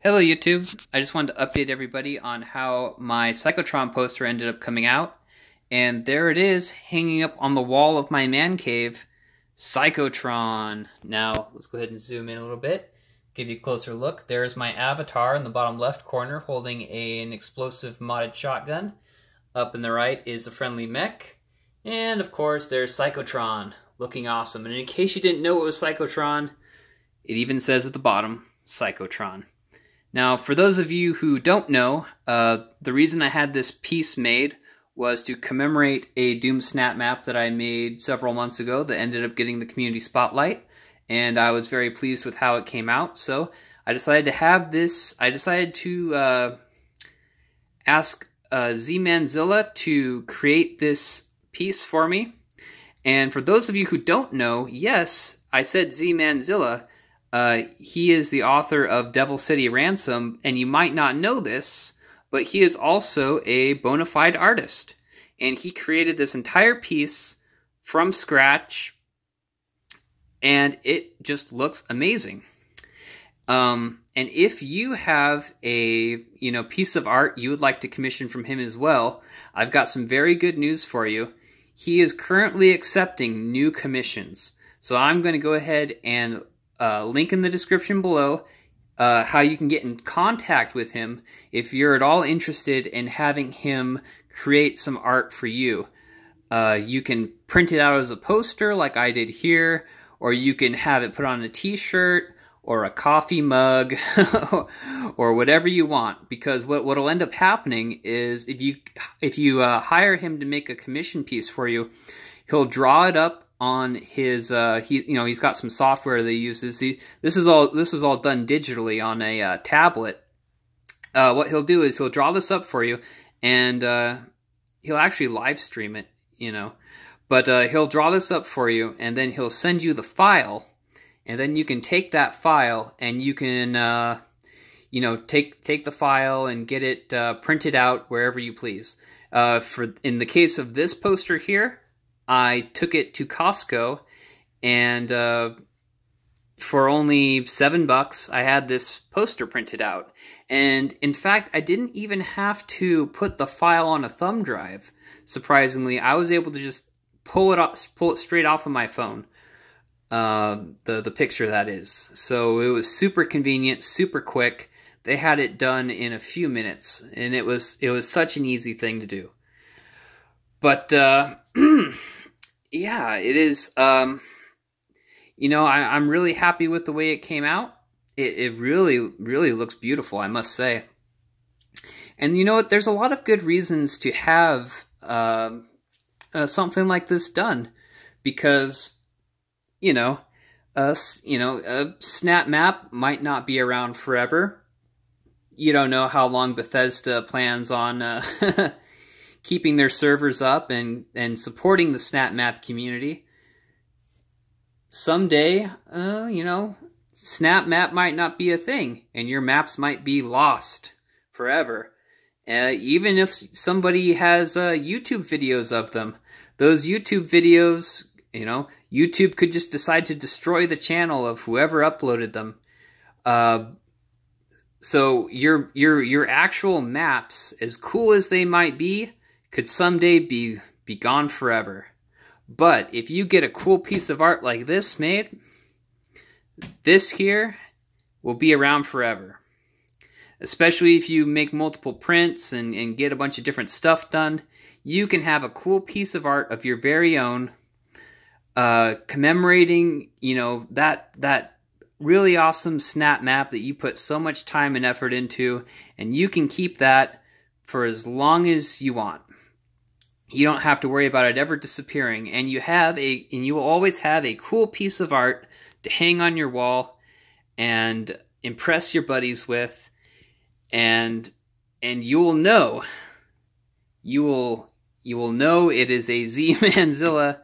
Hello YouTube, I just wanted to update everybody on how my Psychotron poster ended up coming out. And there it is, hanging up on the wall of my man cave, Psychotron. Now, let's go ahead and zoom in a little bit, give you a closer look. There's my avatar in the bottom left corner holding an explosive modded shotgun. Up in the right is a friendly mech. And of course, there's Psychotron, looking awesome. And in case you didn't know it was Psychotron, it even says at the bottom, Psychotron. Now, for those of you who don't know, the reason I had this piece made was to commemorate a Doom Snapmap that I made several months ago that ended up getting the community spotlight, and I was very pleased with how it came out. So I decided to have this. I decided to ask Z-Manzilla to create this piece for me. And for those of you who don't know, yes, I said Z-Manzilla. He is the author of Devil City Ransom, and you might not know this, but he is also a bona fide artist. And he created this entire piece from scratch, and it just looks amazing. And if you have a piece of art you would like to commission from him as well, I've got some very good news for you. He is currently accepting new commissions. So I'm going to go ahead and link in the description below how you can get in contact with him if you're at all interested in having him create some art for you. You can print it out as a poster like I did here, or you can have it put on a t-shirt or a coffee mug or whatever you want, because what'll end up happening is if you hire him to make a commission piece for you, he'll draw it up on his he's got some software that he uses. This was all done digitally on a tablet. What he'll do is he'll draw this up for you, and he'll actually live stream it, but he'll draw this up for you, and then he'll send you the file, and then you can take that file and you can take the file and get it printed out wherever you please. In the case of this poster here, I took it to Costco, and for only $7, I had this poster printed out. And in fact, I didn't even have to put the file on a thumb drive. Surprisingly, I was able to just pull it straight off of my phone. The picture, that is. So it was super convenient, super quick. They had it done in a few minutes, and it was such an easy thing to do. But yeah, it is. I'm really happy with the way it came out. It really, really looks beautiful, I must say. And you know what? There's a lot of good reasons to have something like this done, because Snapmap might not be around forever. You don't know how long Bethesda plans on keeping their servers up and supporting the Snapmap community. Someday, Snapmap might not be a thing, and your maps might be lost forever. Even if somebody has YouTube videos of them, those YouTube videos, YouTube could just decide to destroy the channel of whoever uploaded them. So your actual maps, as cool as they might be, could someday be gone forever. But if you get a cool piece of art like this made, this here will be around forever. Especially if you make multiple prints and get a bunch of different stuff done, you can have a cool piece of art of your very own, commemorating, that really awesome Snapmap that you put so much time and effort into, and you can keep that for as long as you want. You don't have to worry about it ever disappearing, and you will always have a cool piece of art to hang on your wall and impress your buddies with, and you will know it is a Z-Manzilla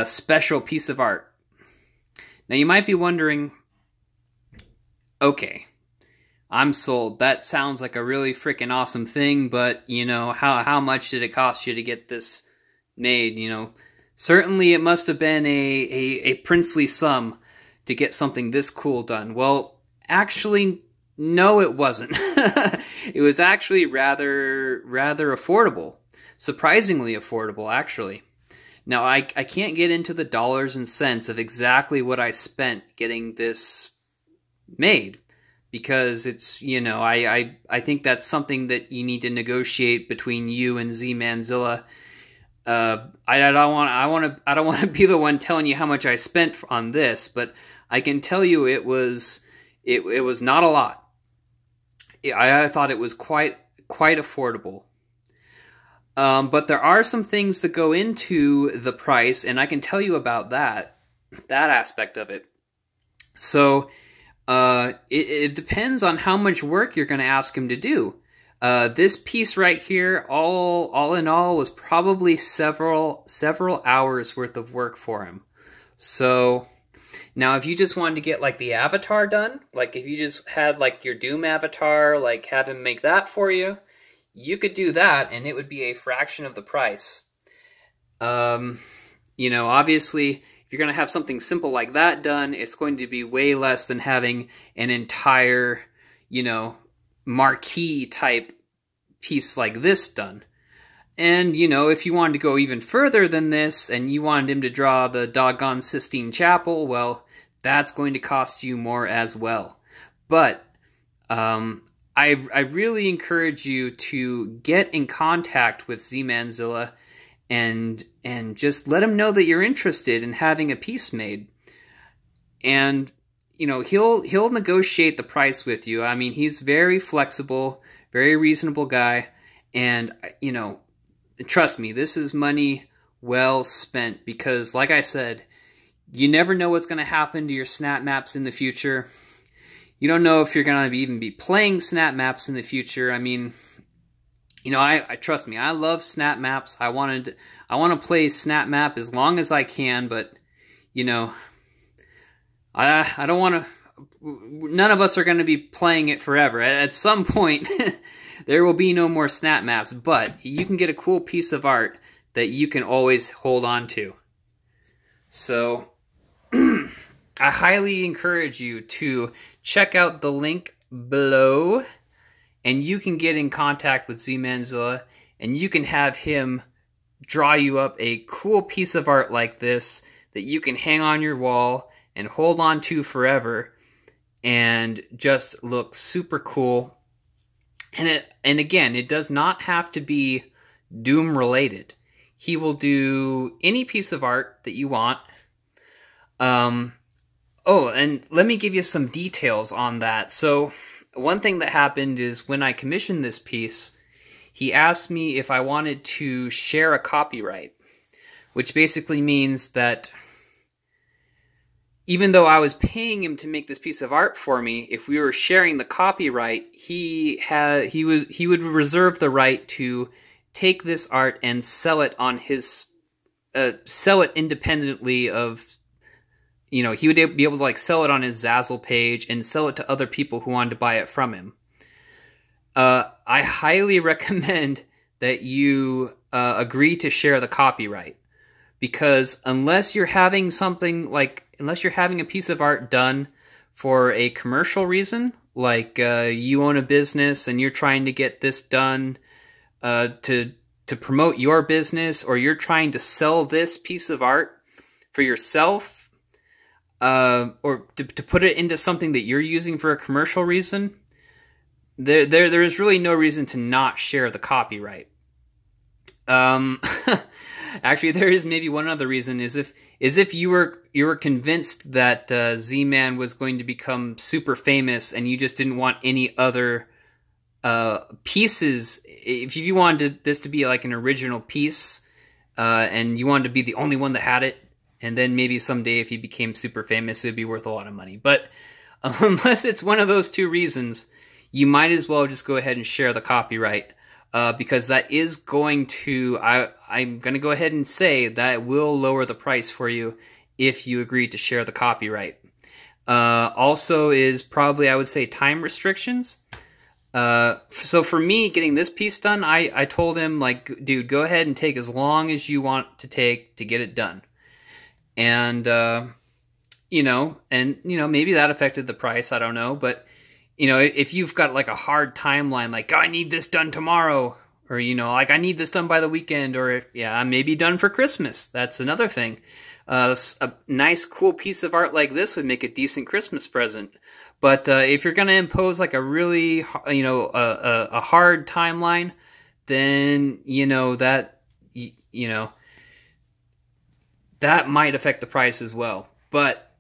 special piece of art. Now you might be wondering, okay, I'm sold. That sounds like a really freaking awesome thing, but, how much did it cost you to get this made? Certainly it must have been a princely sum to get something this cool done. Well, actually, No, it wasn't. It was actually rather affordable. Surprisingly affordable, actually. Now, I can't get into the dollars and cents of exactly what I spent getting this made, because it's, you know, I think that's something that you need to negotiate between you and Z-Manzilla. I don't want to be the one telling you how much I spent on this, but I can tell you it was not a lot. I thought it was quite affordable. But there are some things that go into the price, and I can tell you about that aspect of it. So it depends on how much work you're going to ask him to do. This piece right here, all in all, was probably several hours worth of work for him. So now, if you just wanted to get like the avatar done, like if you just had like your Doom avatar, like have him make that for you, you could do that, and it would be a fraction of the price. You know, obviously, if you're going to have something simple like that done, it's going to be way less than having an entire, you know, marquee type piece like this done. And, you know, if you wanted to go even further than this, and you wanted him to draw the doggone Sistine Chapel, well, that's going to cost you more as well. But, I really encourage you to get in contact with Z-Manzilla and just let him know that you're interested in having a piece made. And, you know, he'll negotiate the price with you. I mean, he's very flexible, very reasonable guy, and, you know, trust me, this is money well spent, because, like I said, you never know what's going to happen to your snap maps in the future. You don't know if you're going to even be playing snap maps in the future. I mean, you know, I trust me, I love snap maps. I want to play snap map as long as I can, but, you know, I don't want to. None of us are going to be playing it forever. At some point, there will be no more snap maps, but you can get a cool piece of art that you can always hold on to. So, I highly encourage you to check out the link below, and you can get in contact with Z-Manzilla, and you can have him draw you up a cool piece of art like this that you can hang on your wall and hold on to forever, and just look super cool. And again, it does not have to be Doom related. He will do any piece of art that you want. Oh, and let me give you some details on that. So, one thing that happened is when I commissioned this piece, he asked me if I wanted to share a copyright, which basically means that even though I was paying him to make this piece of art for me, if we were sharing the copyright, he would reserve the right to take this art and sell it on his sell it independently of, you know, he would be able to like sell it on his Zazzle page and sell it to other people who wanted to buy it from him. I highly recommend that you agree to share the copyright, because unless you're having a piece of art done for a commercial reason, like you own a business and you're trying to get this done to promote your business, or you're trying to sell this piece of art for yourself, or to put it into something that you're using for a commercial reason, there is really no reason to not share the copyright. Actually, there is maybe one other reason, is if you were convinced that Z-Man was going to become super famous and you just didn't want any other pieces. If you wanted this to be like an original piece, and you wanted to be the only one that had it, and then maybe someday if he became super famous, it would be worth a lot of money. But unless it's one of those two reasons, you might as well just go ahead and share the copyright. Because that is going to, I'm going to go ahead and say that will lower the price for you if you agree to share the copyright. Also is probably, I would say, time restrictions. So for me, getting this piece done, I told him, like, dude, go ahead and take as long as you want to take to get it done. And, maybe that affected the price, I don't know, but you know, if you've got like a hard timeline, like, oh, I need this done tomorrow, or, you know, like I need this done by the weekend, or yeah, I may be done for Christmas. That's another thing. A nice, cool piece of art like this would make a decent Christmas present. But if you're going to impose like a really, you know, a hard timeline, then, you know, that, you know, that might affect the price as well. But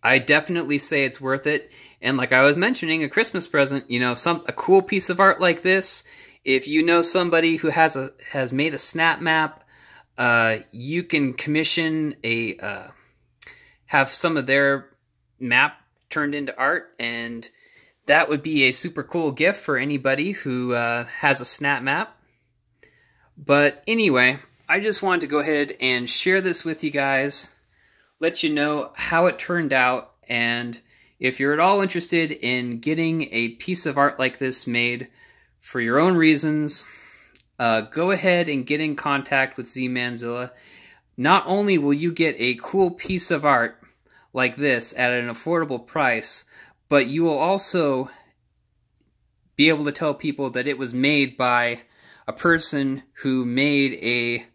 I definitely say it's worth it. And like I was mentioning, a Christmas present, you know, a cool piece of art like this, if you know somebody who has made a snap map, you can commission have some of their map turned into art, and that would be a super cool gift for anybody who has a snap map. But anyway, I just wanted to go ahead and share this with you guys, let you know how it turned out, and if you're at all interested in getting a piece of art like this made for your own reasons, go ahead and get in contact with Z-Manzilla. Not only will you get a cool piece of art like this at an affordable price, but you will also be able to tell people that it was made by a person who made a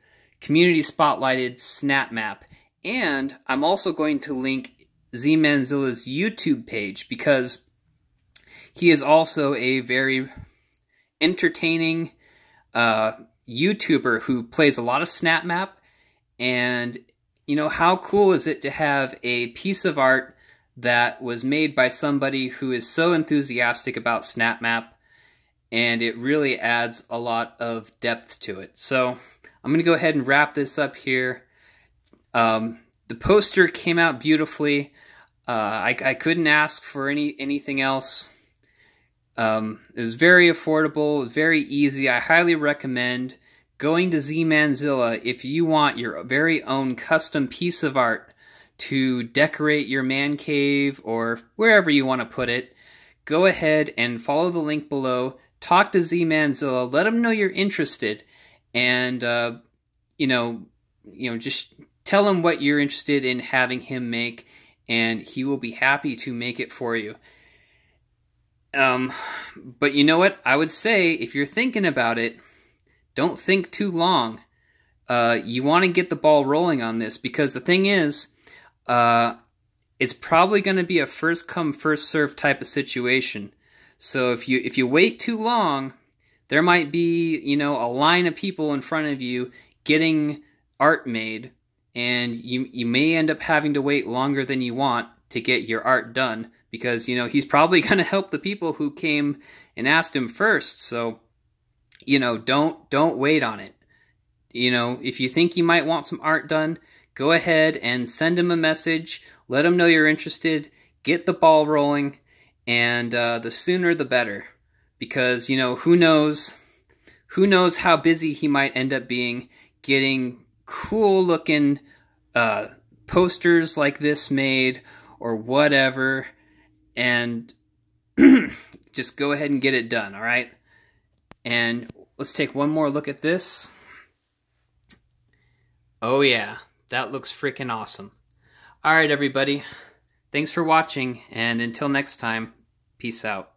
community spotlighted snap map. And I'm also going to link Z-Manzilla's YouTube page, because he is also a very entertaining YouTuber who plays a lot of snap map. And you know, how cool is it to have a piece of art that was made by somebody who is so enthusiastic about SnapMap, and it really adds a lot of depth to it. So I'm going to go ahead and wrap this up here. The poster came out beautifully. I couldn't ask for anything else. It was very affordable, very easy. I highly recommend going to Z-Manzilla if you want your very own custom piece of art to decorate your man cave or wherever you want to put it. Go ahead and follow the link below. Talk to Z-Manzilla. Let him know you're interested, and you know, just tell him what you're interested in having him make, and he will be happy to make it for you. But you know what? I would say if you're thinking about it, don't think too long. You want to get the ball rolling on this, because the thing is, it's probably going to be a first come first serve type of situation. So if you wait too long, there might be, you know, a line of people in front of you getting art made, and you may end up having to wait longer than you want to get your art done, because, you know, he's probably going to help the people who came and asked him first. So, you know, don't wait on it. You know, if you think you might want some art done, go ahead and send him a message. Let him know you're interested. Get the ball rolling, and the sooner the better, because, you know, who knows how busy he might end up being getting cool looking posters like this made or whatever, and just go ahead and get it done. All right. And let's take one more look at this. Oh yeah, that looks freaking awesome. All right, everybody. Thanks for watching, and until next time, peace out.